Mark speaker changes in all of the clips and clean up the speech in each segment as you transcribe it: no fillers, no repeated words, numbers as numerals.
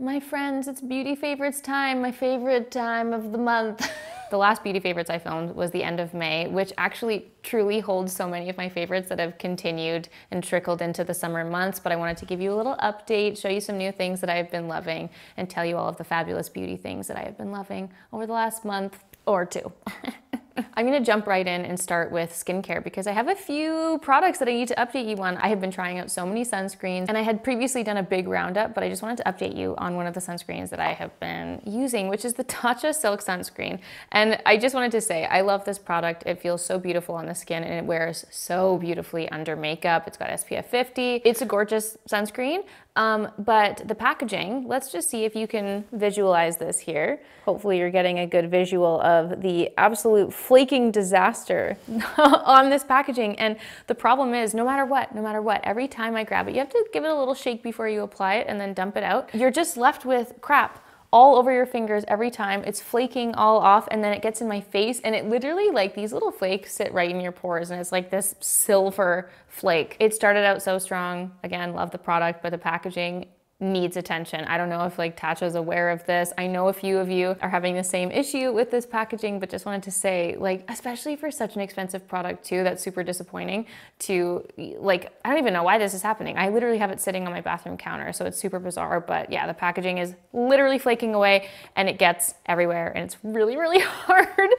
Speaker 1: My friends, it's beauty favorites time, my favorite time of the month. The last beauty favorites I filmed was the end of May, which actually truly holds so many of my favorites that have continued and trickled into the summer months. But I wanted to give you a little update, show you some new things that I've been loving, and tell you all of the fabulous beauty things that I have been loving over the last month or two. I'm gonna jump right in and start with skincare because I have a few products that I need to update you on. I have been trying out so many sunscreens, and I had previously done a big roundup, but I just wanted to update you on one of the sunscreens that I have been using, which is the Tatcha Silk Sunscreen. And I just wanted to say, I love this product. It feels so beautiful on the skin and it wears so beautifully under makeup. It's got SPF 50. It's a gorgeous sunscreen. But the packaging, let's just see if you can visualize this here. Hopefully you're getting a good visual of the absolute flaking disaster on this packaging. And the problem is, no matter what, every time I grab it, you have to give it a little shake before you apply it and then dump it out. You're just left with crap all over your fingers every time. It's flaking all off, and then it gets in my face, and it literally, like, these little flakes sit right in your pores, and it's like this silver flake. It started out so strong. Again, love the product, but the packaging needs attention. I don't know if like Tatcha's aware of this. I know a few of you are having the same issue with this packaging, but just wanted to say, like, especially for such an expensive product too, that's super disappointing to, like, I don't even know why this is happening. I literally have it sitting on my bathroom counter, so it's super bizarre, but yeah, the packaging is literally flaking away and it gets everywhere, and it's really, really hard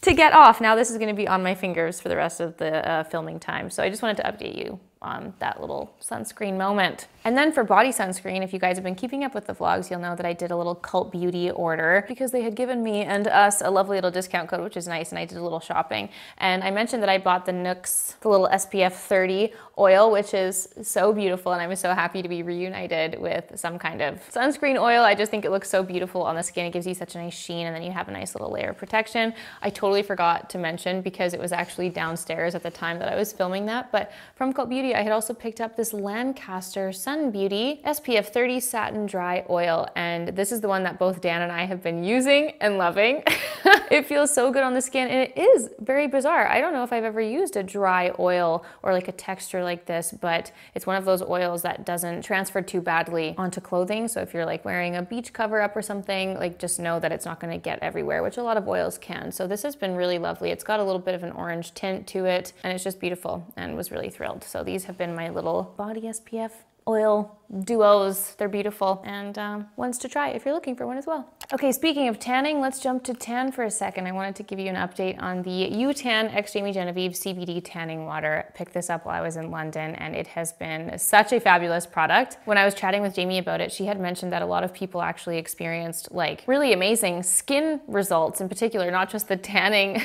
Speaker 1: to get off. Now this is gonna be on my fingers for the rest of the filming time, so I just wanted to update you on that little sunscreen moment. And then for body sunscreen, if you guys have been keeping up with the vlogs, you'll know that I did a little Cult Beauty order because they had given me and us a lovely little discount code, which is nice, and I did a little shopping. And I mentioned that I bought the Xx, the little SPF 30 oil, which is so beautiful, and I was so happy to be reunited with some kind of sunscreen oil. I just think it looks so beautiful on the skin. It gives you such a nice sheen, and then you have a nice little layer of protection. I totally forgot to mention because it was actually downstairs at the time that I was filming that, but from Cult Beauty, I had also picked up this Lancaster Sun Beauty SPF 30 Satin Dry Oil, and this is the one that both Dan and I have been using and loving. It feels so good on the skin, and it is very bizarre. I don't know if I've ever used a dry oil or like a texture like this, but it's one of those oils that doesn't transfer too badly onto clothing. So if you're like wearing a beach cover up or something, like just know that it's not gonna get everywhere, which a lot of oils can. So this has been really lovely. It's got a little bit of an orange tint to it, and it's just beautiful, and was really thrilled. So these have been my little body SPF oil duos. They're beautiful, and ones to try if you're looking for one as well. Okay, speaking of tanning, let's jump to tan for a second. I wanted to give you an update on the UTAN X Jamie Genevieve CBD tanning water. I picked this up while I was in London, and it has been such a fabulous product. When I was chatting with Jamie about it, she had mentioned that a lot of people actually experienced like really amazing skin results in particular, not just the tanning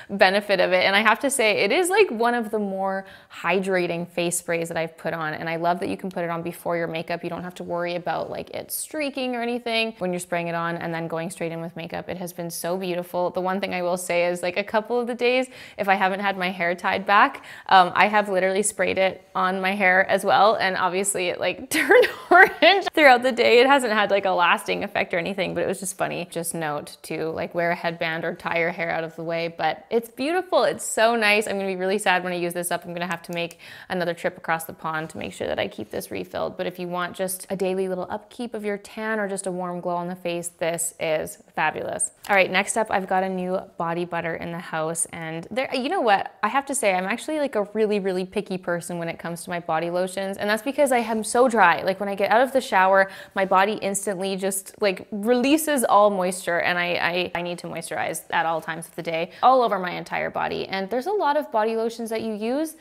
Speaker 1: benefit of it. And I have to say, it is like one of the more hydrating face sprays that I've put on, and I love that you can put it on before your makeup. You don't have to worry about like it streaking or anything when you're spraying it on and then going straight in with makeup. It has been so beautiful. The one thing I will say is, like, a couple of the days, if I haven't had my hair tied back, I have literally sprayed it on my hair as well, and obviously it like turned orange throughout the day. It hasn't had like a lasting effect or anything, but it was just funny. Just note to like wear a headband or tie your hair out of the way, but it's beautiful. It's so nice. I'm gonna be really sad when I use this up. I'm gonna have to make another trip across the pond to make sure that I keep this refilled. But if you want just a daily little upkeep of your tan or just a warm glow on the face, this is fabulous. All right, next up, I've got a new body butter in the house, and there, you know what? I have to say, I'm actually like a really, really picky person when it comes to my body lotions, and that's because I am so dry. Like when I get out of the shower, my body instantly just like releases all moisture, and I need to moisturize at all times of the day, all over my entire body. And there's a lot of body lotions that you use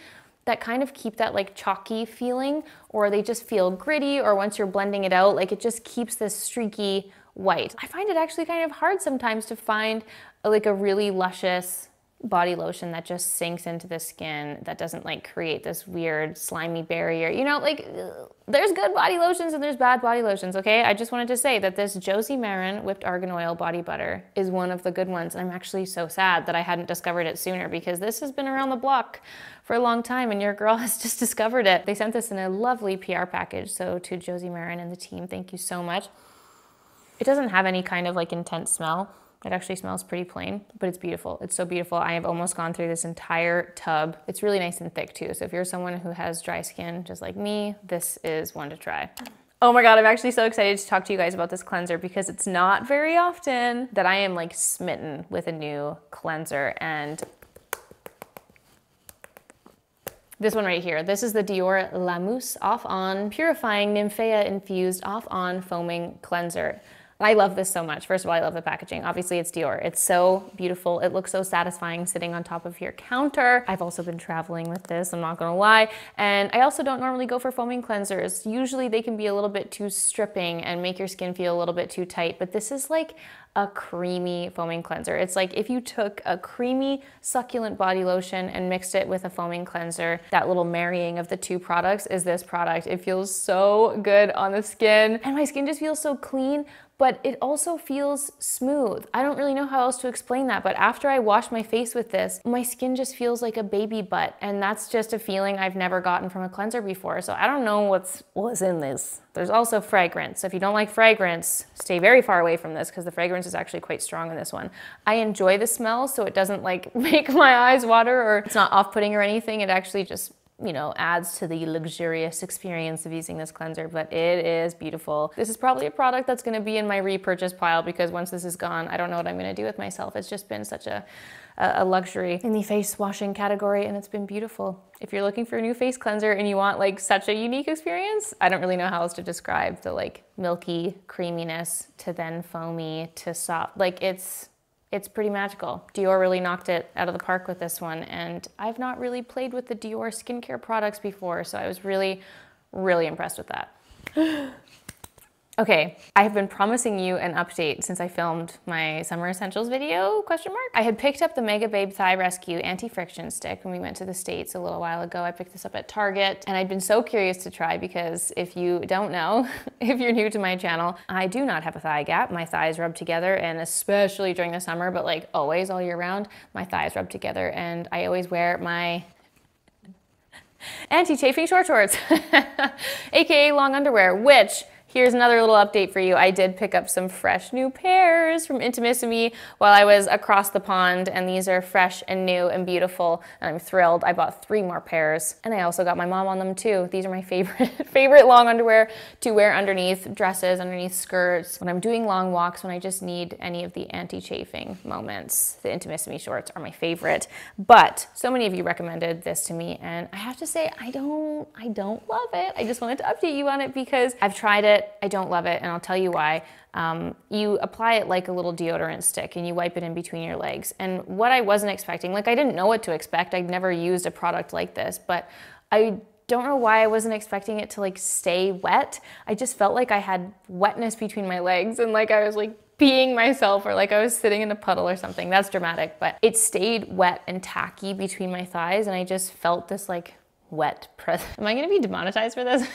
Speaker 1: that kind of keep that like chalky feeling, or they just feel gritty, or once you're blending it out, like it just keeps this streaky white. I find it actually kind of hard sometimes to find like a really luscious body lotion that just sinks into the skin, that doesn't like create this weird slimy barrier. You know, like there's good body lotions and there's bad body lotions, okay? I just wanted to say that this Josie Maran Whipped Argan Oil body butter is one of the good ones. And I'm actually so sad that I hadn't discovered it sooner, because this has been around the block for a long time and your girl has just discovered it. They sent this in a lovely PR package. So to Josie Maran and the team, thank you so much. It doesn't have any kind of like intense smell. It actually smells pretty plain, but it's beautiful. It's so beautiful. I have almost gone through this entire tub. It's really nice and thick too. So if you're someone who has dry skin just like me, this is one to try. Oh my God, I'm actually so excited to talk to you guys about this cleanser because it's not very often that I am like smitten with a new cleanser. And this one right here, this is the Dior La Mousse Off On Purifying Nymphea Infused Off On Foaming Cleanser. I love this so much. First of all, I love the packaging. Obviously, it's Dior. It's so beautiful. It looks so satisfying sitting on top of your counter. I've also been traveling with this, I'm not gonna lie. And I also don't normally go for foaming cleansers. Usually they can be a little bit too stripping and make your skin feel a little bit too tight, but this is like a creamy foaming cleanser. It's like if you took a creamy, succulent body lotion and mixed it with a foaming cleanser, that little marrying of the two products is this product. It feels so good on the skin, and my skin just feels so clean, but it also feels smooth. I don't really know how else to explain that, but after I wash my face with this, my skin just feels like a baby butt, and that's just a feeling I've never gotten from a cleanser before, so I don't know what's in this. There's also fragrance, so if you don't like fragrance, stay very far away from this because the fragrance is actually quite strong in this one. I enjoy the smell, so it doesn't like make my eyes water, or it's not off-putting or anything. It actually just, you know, adds to the luxurious experience of using this cleanser, but it is beautiful. This is probably a product that's gonna be in my repurchase pile because once this is gone, I don't know what I'm gonna do with myself. It's just been such a luxury in the face washing category, and it's been beautiful. If you're looking for a new face cleanser and you want like such a unique experience, I don't really know how else to describe the like milky creaminess to then foamy to soft. Like it's pretty magical. Dior really knocked it out of the park with this one, and I've not really played with the Dior skincare products before, so I was really, really impressed with that. Okay, I have been promising you an update since I filmed my summer essentials video, question mark. I had picked up the Mega Babe Thigh Rescue Anti-Friction Stick when we went to the States a little while ago. I picked this up at Target, and I'd been so curious to try because if you don't know, if you're new to my channel, I do not have a thigh gap. My thighs rub together, and especially during the summer, but like always all year round, my thighs rub together, and I always wear my anti-chafing short shorts, AKA long underwear, which here's another little update for you. I did pick up some fresh new pairs from Intimissimi while I was across the pond, and these are fresh and new and beautiful, and I'm thrilled. I bought 3 more pairs, and I also got my mom on them too. These are my favorite long underwear to wear underneath dresses, underneath skirts, when I'm doing long walks, when I just need any of the anti-chafing moments. The Intimissimi shorts are my favorite, but so many of you recommended this to me, and I have to say I don't love it. I just wanted to update you on it because I've tried it. I don't love it, and I'll tell you why. You apply it like a little deodorant stick and you wipe it in between your legs. And what I wasn't expecting, like I didn't know what to expect. I'd never used a product like this, but I don't know why I wasn't expecting it to like stay wet. I just felt like I had wetness between my legs and like I was like peeing myself or like I was sitting in a puddle or something. That's dramatic, but it stayed wet and tacky between my thighs, and I just felt this like wet presence. Am I gonna be demonetized for this?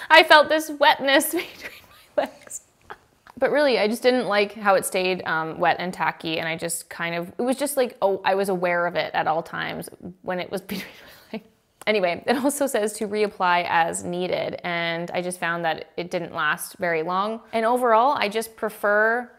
Speaker 1: I felt this wetness between my legs. But really, I just didn't like how it stayed wet and tacky, and I just kind of, it was just like, oh, I was aware of it at all times when it was between my legs. Anyway, it also says to reapply as needed, and I just found that it didn't last very long. And overall, I just prefer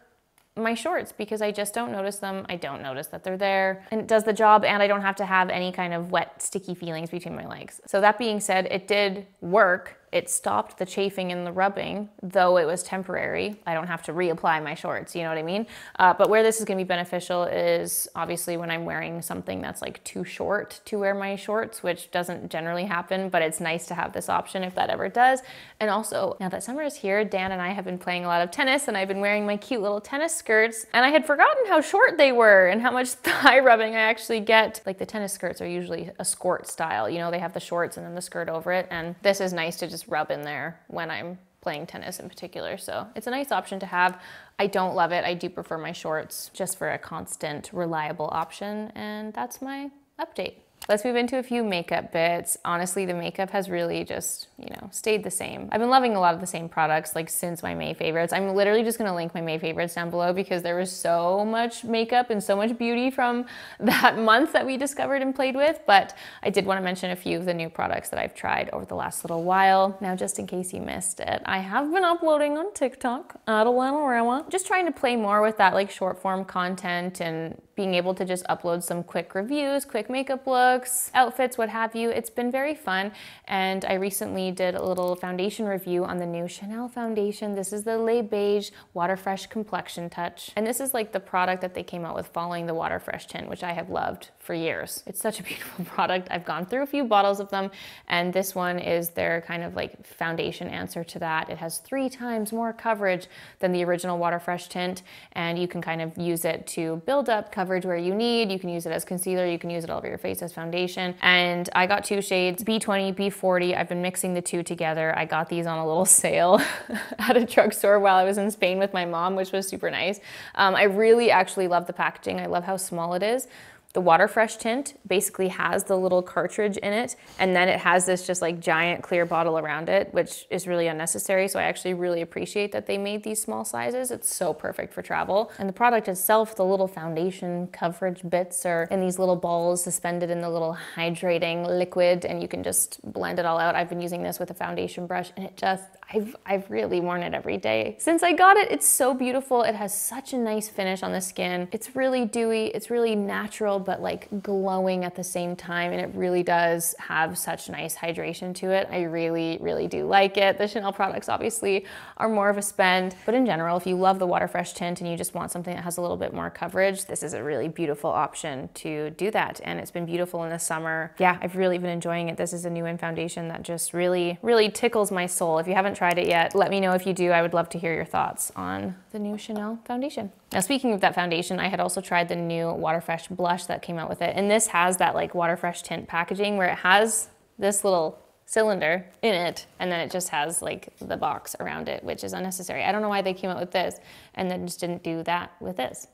Speaker 1: my shorts because I just don't notice them. I don't notice that they're there, and it does the job, and I don't have to have any kind of wet, sticky feelings between my legs. So that being said, it did work. It stopped the chafing and the rubbing, though it was temporary. I don't have to reapply my shorts, you know what I mean? But where this is gonna be beneficial is obviously when I'm wearing something that's like too short to wear my shorts, which doesn't generally happen, but it's nice to have this option if that ever does. And also, now that summer is here, Dan and I have been playing a lot of tennis, and I've been wearing my cute little tennis skirts, and I had forgotten how short they were and how much thigh rubbing I actually get. Like the tennis skirts are usually a skirt style, you know, they have the shorts and then the skirt over it, and this is nice to just rub in there when I'm playing tennis in particular. So it's a nice option to have. I don't love it. I do prefer my shorts just for a constant, reliable option, and that's my update. Let's move into a few makeup bits. Honestly, the makeup has really just, you know, stayed the same. I've been loving a lot of the same products like since my May favorites. I'm literally just gonna link my May favorites down below because there was so much makeup and so much beauty from that month that we discovered and played with, but I did wanna mention a few of the new products that I've tried over the last little while. Now, just in case you missed it, I have been uploading on TikTok at a little just trying to play more with that like short form content and being able to just upload some quick reviews, quick makeup looks, outfits, what have you. It's been very fun. And I recently did a little foundation review on the new Chanel foundation. This is the Le Beige Water Fresh Complexion Touch. And this is like the product that they came out with following the Water Fresh tint, which I have loved for years. It's such a beautiful product. I've gone through a few bottles of them, and this one is their kind of like foundation answer to that. It has 3 times more coverage than the original Water Fresh tint, and you can kind of use it to build up coverage where you need. You can use it as concealer, you can use it all over your face as foundation. And I got 2 shades, B20, B40. I've been mixing the 2 together. I got these on a little sale at a drugstore while I was in Spain with my mom, which was super nice. I really actually love the packaging. I love how small it is. The Water Fresh tint basically has the little cartridge in it, and then it has this just like giant clear bottle around it, which is really unnecessary. So I actually really appreciate that they made these small sizes. It's so perfect for travel. And the product itself, the little foundation coverage bits are in these little balls suspended in the little hydrating liquid, and you can just blend it all out. I've been using this with a foundation brush, and it just, I've really worn it every day since I got it. It's so beautiful. It has such a nice finish on the skin. It's really dewy, it's really natural, but like glowing at the same time. And it really does have such nice hydration to it. I really, really do like it. The Chanel products obviously are more of a spend, but in general, if you love the Water Fresh tint and you just want something that has a little bit more coverage, this is a really beautiful option to do that. And it's been beautiful in the summer. Yeah, I've really been enjoying it. This is a new in foundation that just really, really tickles my soul. If you haven't tried it yet, let me know if you do. I would love to hear your thoughts on the new Chanel foundation. Now, speaking of that foundation, I had also tried the new Water Fresh blush that came out with it. And this has that like Water Fresh tint packaging where it has this little cylinder in it, and then it just has like the box around it, which is unnecessary. I don't know why they came out with this and then just didn't do that with this.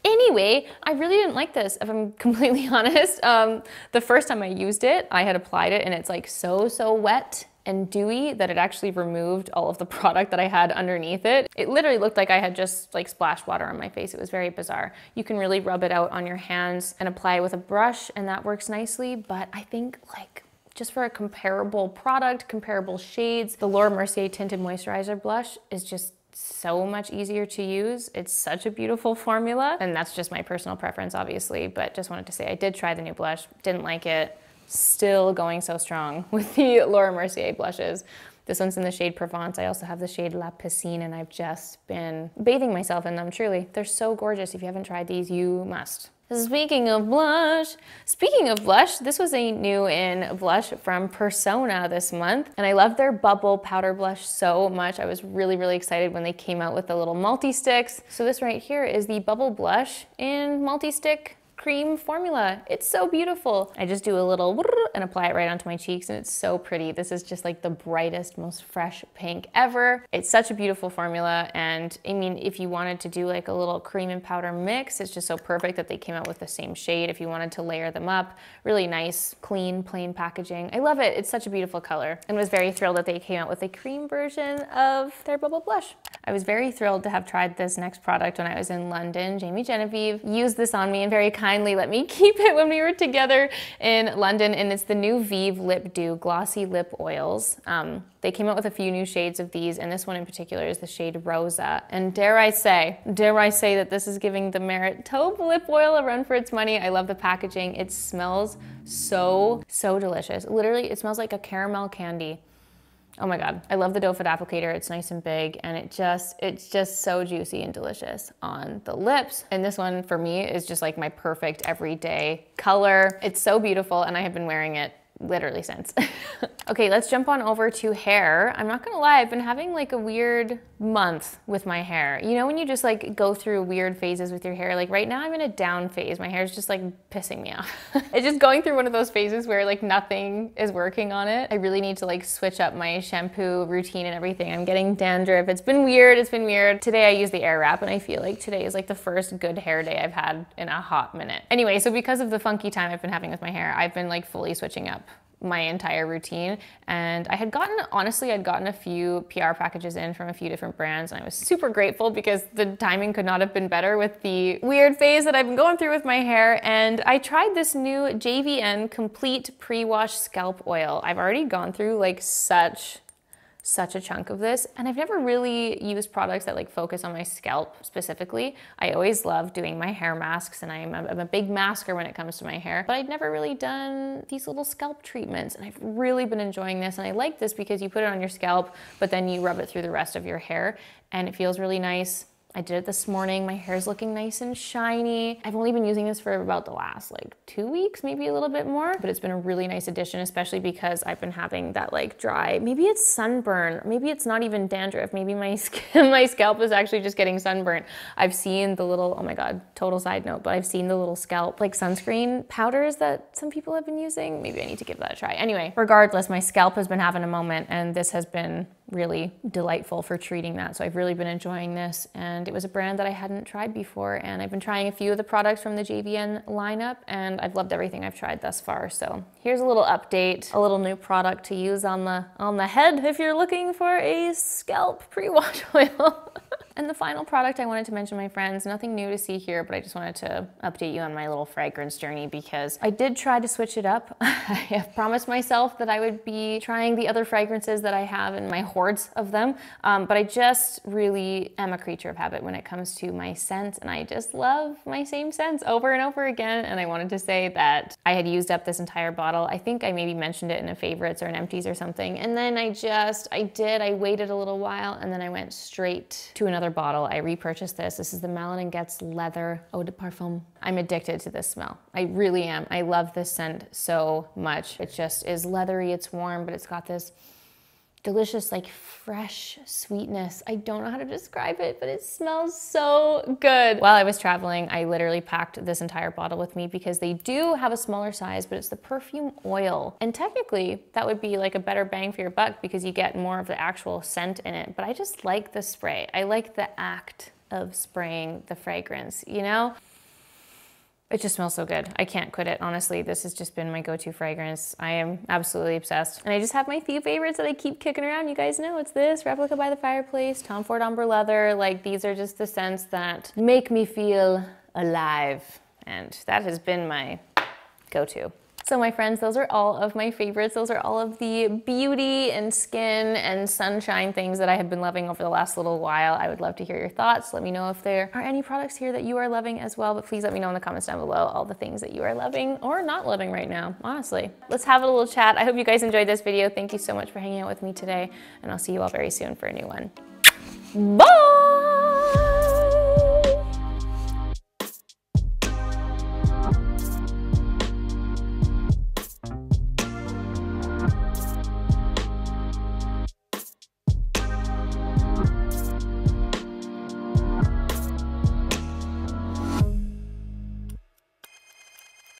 Speaker 1: Anyway, I really didn't like this, if I'm completely honest. The first time I used it, I had applied it and it's like so wet and dewy that it actually removed all of the product that I had underneath it. It literally looked like I had just like splashed water on my face. It was very bizarre. You can really rub it out on your hands and apply it with a brush, and that works nicely. But I think like just for a comparable product, comparable shades, the Laura Mercier Tinted Moisturizer Blush is just so much easier to use. It's such a beautiful formula, and that's just my personal preference, obviously, but just wanted to say I did try the new blush, didn't like it. Still going so strong with the Laura Mercier blushes. This one's in the shade Provence. I also have the shade La Piscine, and I've just been bathing myself in them, truly. They're so gorgeous. If you haven't tried these, you must. Speaking of blush, this was a new in blush from Persona this month, and I love their Bubble Powder Blush so much. I was really, really excited when they came out with the little multi-sticks. So this right here is the Bubble Blush in multi-stick cream formula. It's so beautiful. I just do a little and apply it right onto my cheeks, and it's so pretty. This is just like the brightest, most fresh pink ever. It's such a beautiful formula, and I mean, if you wanted to do like a little cream and powder mix, it's just so perfect that they came out with the same shade. If you wanted to layer them up, really nice, clean, plain packaging. I love it. It's such a beautiful color, and was very thrilled that they came out with a cream version of their Bubble Blush. I was very thrilled to have tried this next product when I was in London. Jamie Genevieve used this on me and very kindly let me keep it when we were together in London, and it's the new Vive Lip Dew Glossy Lip Oils. They came out with a few new shades of these, and this one in particular is the shade Rosa. And dare I say that this is giving the Merit Taupe lip oil a run for its money. I love the packaging. It smells so delicious. Literally, it smells like a caramel candy. Oh my God, I love the doe foot applicator. It's nice and big, and it's just so juicy and delicious on the lips. And this one for me is just like my perfect everyday color. It's so beautiful, and I have been wearing it literally since. Okay, let's jump on over to hair. I'm not gonna lie, I've been having like a weird month with my hair. You know when you just like go through weird phases with your hair? Like right now I'm in a down phase. My hair is just like pissing me off. It's just going through one of those phases where like nothing is working on it. I really need to like switch up my shampoo routine and everything. I'm getting dandruff. It's been weird, Today I used the Air Wrap, and I feel like today is like the first good hair day I've had in a hot minute. Anyway, so because of the funky time I've been having with my hair, I've been like fully switching up my entire routine. And I had gotten, honestly, I'd gotten a few PR packages in from a few different brands, and I was super grateful because the timing could not have been better with the weird phase that I've been going through with my hair. And I tried this new JVN Complete Pre-Wash Scalp Oil. I've already gone through like such such a chunk of this. And I've never really used products that like focus on my scalp specifically. I always love doing my hair masks, and I'm a big masker when it comes to my hair, but I'd never really done these little scalp treatments, and I've really been enjoying this. And I like this because you put it on your scalp, but then you rub it through the rest of your hair, and it feels really nice. I did it this morning. My hair's looking nice and shiny. I've only been using this for about the last like 2 weeks, maybe a little bit more, but it's been a really nice addition, especially because I've been having that like dry, maybe it's sunburn, maybe it's not even dandruff, maybe my skin, my scalp is actually just getting sunburnt. I've seen the little, oh my God, total side note, but I've seen the little scalp like sunscreen powders that some people have been using. Maybe I need to give that a try. Anyway, regardless, my scalp has been having a moment, and this has been really delightful for treating that. So I've really been enjoying this, and it was a brand that I hadn't tried before, and I've been trying a few of the products from the JVN lineup, and I've loved everything I've tried thus far. So here's a little update, a little new product to use on the head if you're looking for a scalp pre-wash oil. And the final product I wanted to mention, my friends, nothing new to see here, but I just wanted to update you on my little fragrance journey because I did try to switch it up. I have promised myself that I would be trying the other fragrances that I have in my hordes of them, but I just really am a creature of habit when it comes to my scents, and I just love my same scents over and over again. And I wanted to say that I had used up this entire bottle. I think I maybe mentioned it in a favorites or an empties or something, and then I waited a little while, and then I went straight to another bottle. I repurchased this. This is the Man Xx Leather Eau de Parfum. I'm addicted to this smell. I really am. I love this scent so much. It just is leathery, it's warm, but it's got this delicious, like fresh sweetness. I don't know how to describe it, but it smells so good. While I was traveling, I literally packed this entire bottle with me because they do have a smaller size, but it's the perfume oil. And technically that would be like a better bang for your buck because you get more of the actual scent in it. But I just like the spray. I like the act of spraying the fragrance, you know? It just smells so good. I can't quit it, honestly. This has just been my go-to fragrance. I am absolutely obsessed. And I just have my few favorites that I keep kicking around. You guys know it's this, Replica by the Fireplace, Tom Ford Amber Leather. Like, these are just the scents that make me feel alive. And that has been my go-to. So my friends, those are all of my favorites. Those are all of the beauty and skin and sunshine things that I have been loving over the last little while. I would love to hear your thoughts. Let me know if there are any products here that you are loving as well, but please let me know in the comments down below all the things that you are loving or not loving right now, honestly. Let's have a little chat. I hope you guys enjoyed this video. Thank you so much for hanging out with me today, and I'll see you all very soon for a new one. Bye!